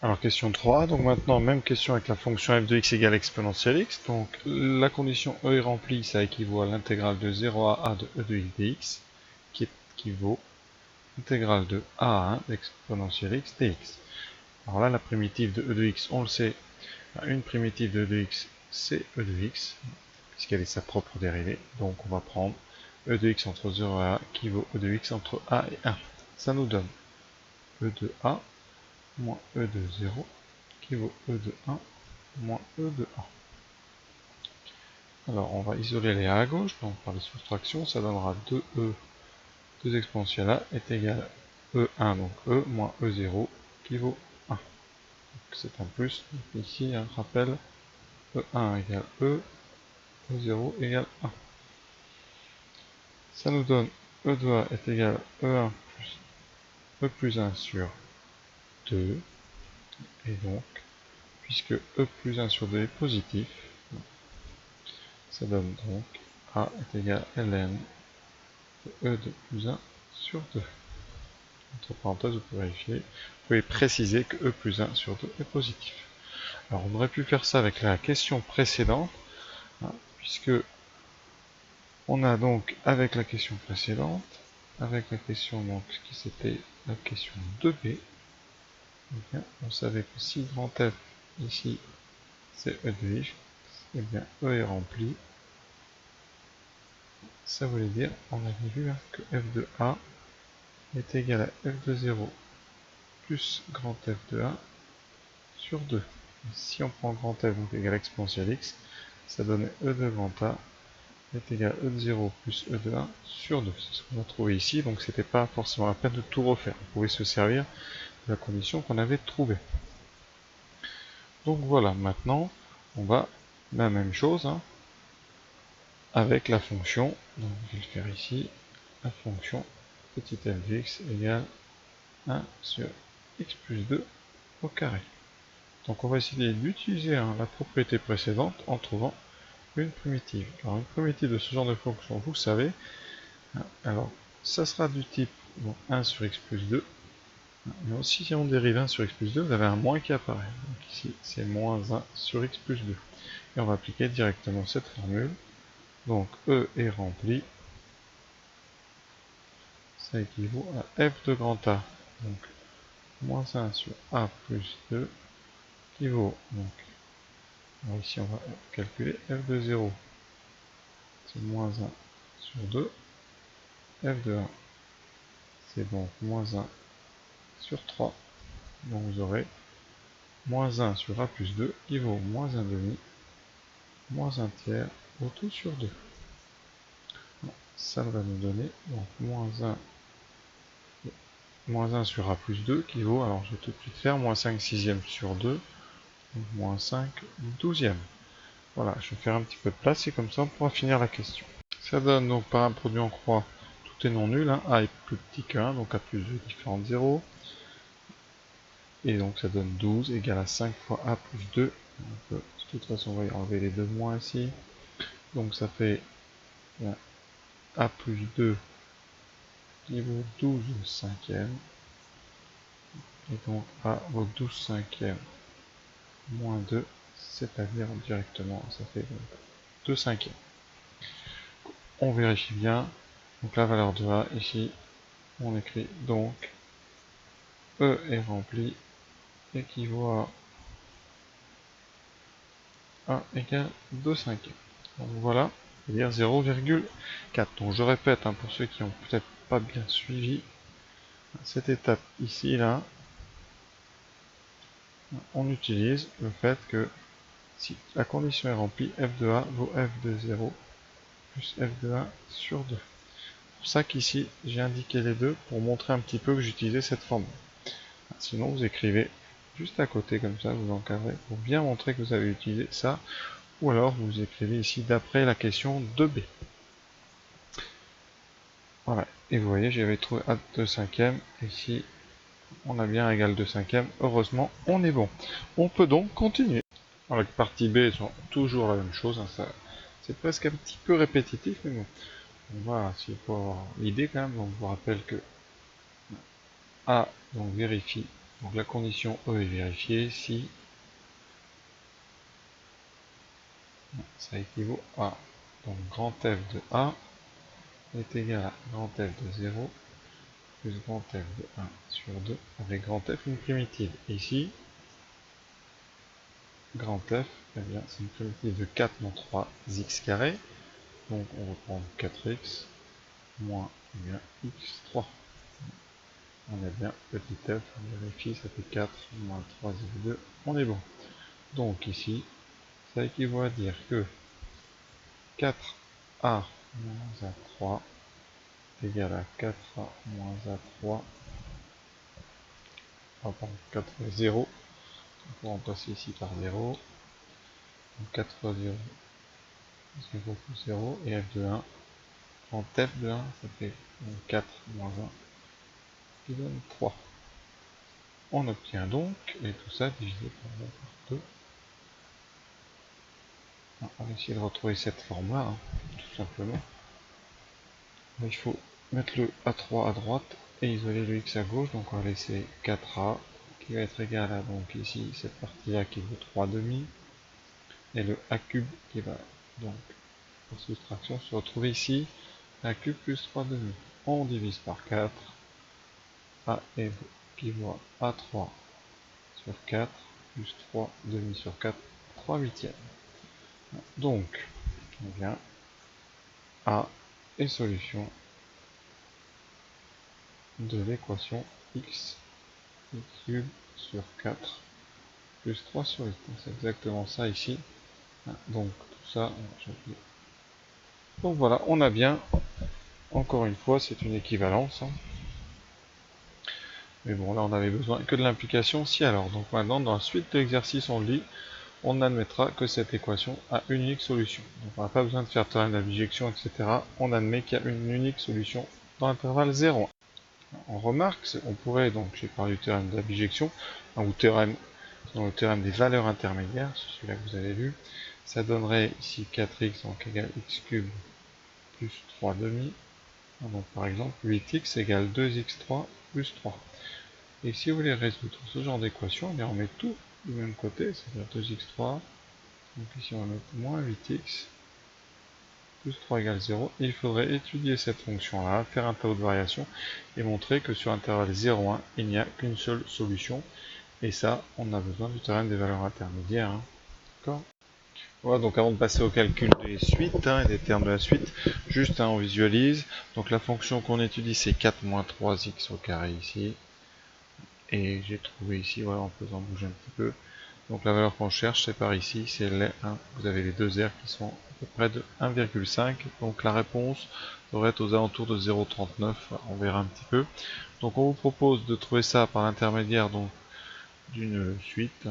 Alors question 3, donc maintenant même question avec la fonction f de x égale exponentielle x. Donc la condition e est remplie, ça équivaut à l'intégrale de 0 à a de e de x dx, qui équivaut à l'intégrale de a à 1 d'exponentielle x dx. Alors là, la primitive de e de x, on le sait, une primitive de e de x, c'est e de x, puisqu'elle est sa propre dérivée. Donc on va prendre e de x entre 0 et a qui vaut e de x entre a et 1. Ça nous donne e de a moins e de 0 qui vaut e de 1 moins e de 1. Alors on va isoler les a à gauche, donc par les soustractions, ça donnera 2e, 2 exponentielle a est égal à e1, donc e moins e0 qui vaut 1. C'est un plus, donc ici un rappel, e1 égale e, e0 égale 1. Ça nous donne e de a est égal à e1 plus e plus 1 sur 2, et donc, puisque e plus 1 sur 2 est positif, ça donne donc a est égal à ln de e de plus 1 sur 2. Entre parenthèses, vous pouvez préciser que e plus 1 sur 2 est positif. Alors on aurait pu faire ça avec la question précédente, puisque on a donc avec la question précédente, avec la question donc qui c'était la question 2b, eh bien, on savait que si grand F ici c'est e de x, et bien e est rempli. Ça voulait dire, on avait vu que f de a est égal à f de 0 plus grand F de a sur 2. Si on prend grand F donc égal à exponentielle x, ça donne e de grand A est égal à e de 0 plus e de 1 sur 2. C'est ce qu'on a trouvé ici, donc c'était pas forcément la peine de tout refaire. On pouvait se servir de la condition qu'on avait trouvée. Donc voilà, maintenant on va la même chose avec la fonction, donc je vais le faire ici, la fonction petit f de x égale 1 sur x plus 2 au carré. Donc on va essayer d'utiliser la propriété précédente en trouvant une primitive. Alors une primitive de ce genre de fonction, vous le savez, alors ça sera du type 1 sur x plus 2, mais aussi si on dérive 1 sur x plus 2, vous avez un moins qui apparaît. Donc ici c'est moins 1 sur x plus 2. Et on va appliquer directement cette formule. Donc E est rempli, ça équivaut à f de grand A, donc moins 1 sur a plus 2, qui vaut, donc, alors ici on va calculer f de 0, c'est moins 1 sur 2, f de 1, c'est donc moins 1 sur 3, donc vous aurez moins 1 sur a plus 2, qui vaut moins 1 demi, moins 1 tiers, au tout sur 2. Bon, ça va nous donner, donc moins 1 sur a plus 2, qui vaut, alors je vais tout de suite faire, moins 5 sixièmes sur 2, donc moins 5 douzièmes. Voilà, je vais faire un petit peu de place et comme ça on pourra finir la question. Ça donne donc par un produit en croix, tout est non nul, a est plus petit que 1, donc a plus 2 différent de 0. Et donc ça donne 12 égale à 5 fois a plus 2. De toute façon on va y enlever les deux moins ici. Donc ça fait a plus 2 qui vaut 12 cinquièmes. Et donc a vaut 12 cinquièmes moins 2, c'est-à-dire directement ça fait donc 2 cinquièmes. On vérifie bien. Donc la valeur de a ici, on écrit donc E est rempli équivaut à a égale 2 cinquièmes. Donc voilà, c'est-à-dire 0,4. Donc je répète, pour ceux qui n'ont peut-être pas bien suivi, cette étape ici, là, on utilise le fait que si la condition est remplie, f de a vaut f de 0 plus f de 1 sur 2. C'est pour ça qu'ici, j'ai indiqué les deux pour montrer un petit peu que j'utilisais cette formule. Sinon, vous écrivez juste à côté comme ça, vous encadrez pour bien montrer que vous avez utilisé ça, ou alors vous écrivez ici d'après la question 2b. Voilà, et vous voyez, j'avais trouvé a 2 cinquièmes, ici on a bien égal 2 cinquièmes, heureusement on est bon. On peut donc continuer. Alors les parties B sont toujours la même chose, c'est presque un petit peu répétitif, mais bon, voilà, s'il faut avoir l'idée quand même, donc je vous rappelle que A donc vérifie Donc la condition E est vérifiée si ça équivaut à, donc grand F de A est égal à grand F de 0 plus grand F de 1 sur 2 avec grand F une primitive. Ici, grand F, eh bien, c'est une primitive de 4 moins 3x carré. Donc on va prendre 4x moins eh bien, x3. On a bien petit f, on vérifie, ça fait 4 moins 3,2, on est bon. Donc ici, ça équivaut à dire que 4a moins a3 est égal à 4a moins a3, pardon, 4 fois 0, on peut remplacer ici par 0, donc 4 fois 0, 0 plus 0, et f de 1, en f de 1, ça fait 4 moins 1, qui donne 3. On obtient donc, et tout ça divisé par 2. On va essayer de retrouver cette forme-là, hein, tout simplement. Il faut mettre le A3 à droite et isoler le X à gauche, donc on va laisser 4A qui va être égal à, donc ici, cette partie-là qui vaut 3 demi, et le A cube qui va, donc, pour soustraction, se retrouver ici, A cube plus 3 demi. On divise par 4, A qui vaut A3 sur 4, plus 3 demi sur 4, 3 huitièmes. Donc, on vient A est solution de l'équation x cube sur 4 plus 3 sur 8. C'est exactement ça ici. Donc tout ça, donc voilà, on a bien, encore une fois, c'est une équivalence. Mais bon, là on avait besoin que de l'implication si alors. Donc maintenant, dans la suite de l'exercice, on dit, on admettra que cette équation a une unique solution. Donc on n'a pas besoin de faire théorème d'abjection, etc. On admet qu'il y a une unique solution dans l'intervalle 0,1. On remarque, on pourrait, donc j'ai parlé du théorème d'abjection, ou théorème, dans le théorème des valeurs intermédiaires, c'est celui-là que vous avez vu, ça donnerait ici 4x donc égale x cube plus 3 demi. Donc par exemple 8x égale 2x3 plus 3. Et si vous voulez résoudre ce genre d'équation, on met tout du même côté, c'est-à-dire 2x3. Donc ici on va mettre moins 8x plus 3 égale 0. Et il faudrait étudier cette fonction-là, faire un tableau de variation et montrer que sur intervalle 0,1, il n'y a qu'une seule solution. Et ça, on a besoin du théorème des valeurs intermédiaires. Hein. D'accord ? Voilà, donc avant de passer au calcul des suites et des termes de la suite, juste on visualise. Donc la fonction qu'on étudie, c'est 4 moins 3x au carré ici. Et j'ai trouvé ici, voilà, en faisant bouger un petit peu. Donc la valeur qu'on cherche, c'est par ici, c'est les 1. Vous avez les deux R qui sont à peu près de 1,5. Donc la réponse devrait être aux alentours de 0,39. On verra un petit peu. Donc on vous propose de trouver ça par l'intermédiaire d'une suite.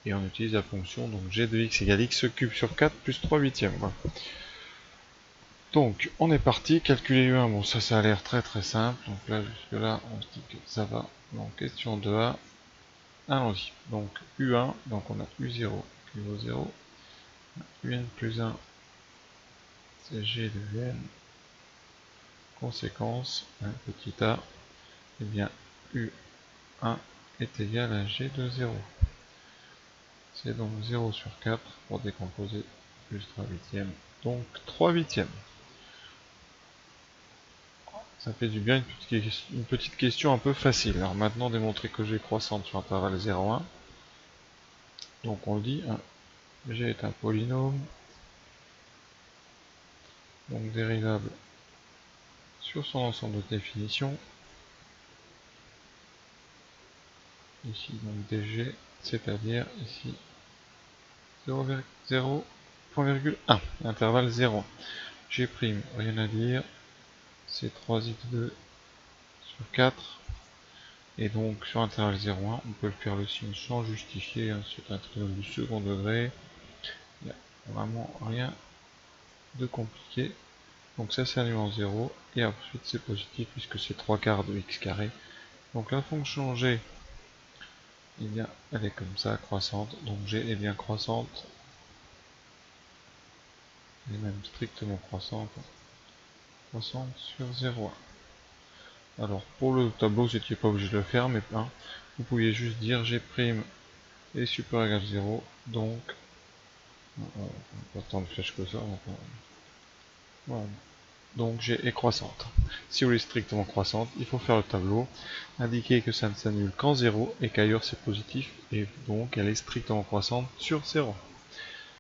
Et on utilise la fonction donc g de x égale x cube sur 4 plus 3 huitièmes. Voilà. Donc on est parti, calculer U1, bon ça a l'air très très simple. Donc là jusque là on se dit que ça va. Donc question 2A. Allons-y. Donc U1, donc on a U0 qui vaut 0. UN plus 1, c'est G de UN. Conséquence, petit a, et bien U1 est égal à G de 0. C'est donc 0 sur 4 pour décomposer plus 3 huitièmes, donc 3 huitièmes. Ça fait du bien une petite question un peu facile. Alors maintenant démontrer que G croissante sur intervalle 0,1. Donc on le dit, G est un polynôme, donc dérivable sur son ensemble de définitions. Ici donc dg, c'est-à-dire ici 0,1, intervalle 0. G', rien à dire, c'est 3x2 sur 4. Et donc sur intervalle 0,1, on peut le faire le signe sans justifier, hein, c'est un triangle du second degré. Il n'y a vraiment rien de compliqué. Donc ça c'est en 0, et ensuite c'est positif puisque c'est 3 quarts de x carré. Donc la fonction g, eh bien, elle est comme ça, croissante. Donc g est bien croissante. Elle est même strictement croissante. Croissante sur 0,1. Alors pour le tableau, vous n'étiez pas obligé de le faire, mais hein, vous pouviez juste dire G' est supérieur ou égal à 0, donc pas tant de flèches que ça. Voilà. Donc G est croissante. Si vous voulez strictement croissante, il faut faire le tableau, indiquer que ça ne s'annule qu'en 0 et qu'ailleurs c'est positif, et donc elle est strictement croissante sur 0.